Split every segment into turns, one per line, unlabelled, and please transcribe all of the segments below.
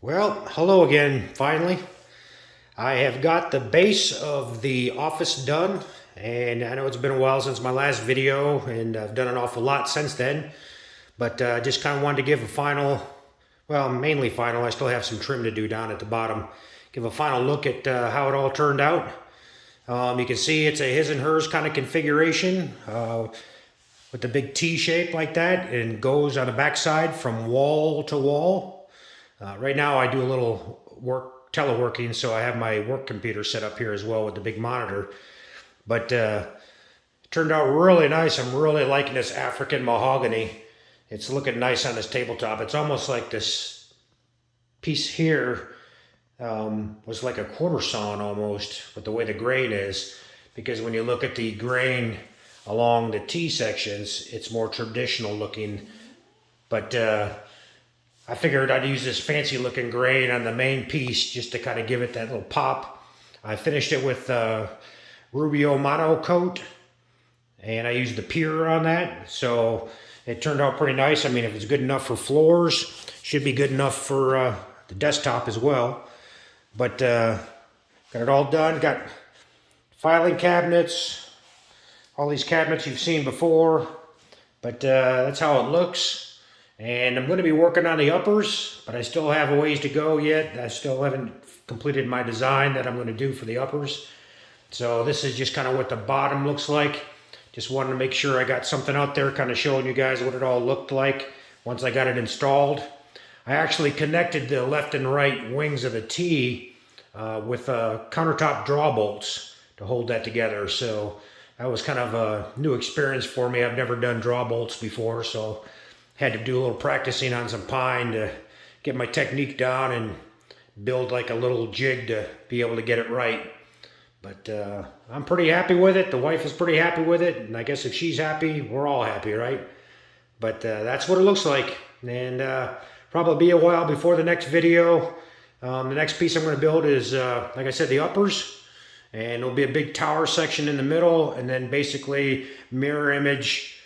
Well, hello again, finally. I have got the base of the office done, and I know it's been a while since my last video, and I've done an awful lot since then, but just kind of wanted to give a final, well, mainly final, I still have some trim to do down at the bottom, give a final look at how it all turned out. You can see it's a his and hers kind of configuration with the big T shape like that, and goes on the backside from wall to wall. Right now I do a little teleworking, so I have my work computer set up here as well with the big monitor. But it turned out really nice. I'm really liking this African mahogany. It's looking nice on this tabletop. It's almost like this piece here was like a quarter sawn almost, with the way the grain is. Because when you look at the grain along the T sections, it's more traditional looking. But I figured I'd use this fancy looking grain on the main piece just to kind of give it that little pop. I finished it with Rubio Mono Coat, and I used the Pure on that, so it turned out pretty nice. I mean, if it's good enough for floors, should be good enough for the desktop as well. But got it all done. Got filing cabinets, all these cabinets you've seen before, but that's how it looks. And I'm going to be working on the uppers, but I still have a ways to go yet. I still haven't completed my design that I'm going to do for the uppers. So this is just kind of what the bottom looks like. Just wanted to make sure I got something out there kind of showing you guys what it all looked like once I got it installed. I actually connected the left and right wings of the T with countertop draw bolts to hold that together. So that was kind of a new experience for me. I've never done draw bolts before, so had to do a little practicing on some pine to get my technique down and build like a little jig to be able to get it right. But I'm pretty happy with it. The wife is pretty happy with it. And I guess if she's happy, we're all happy, right? But that's what it looks like. And probably be a while before the next video. The next piece I'm going to build is, like I said, the uppers. And it'll be a big tower section in the middle. And then basically mirror image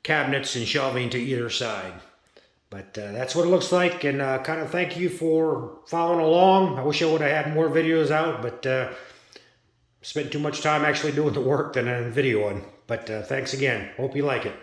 cabinets and shelving to either side. But that's what it looks like, and kind of thank you for following along. I wish I would have had more videos out, but spent too much time actually doing the work than videoing. But thanks again. Hope you like it.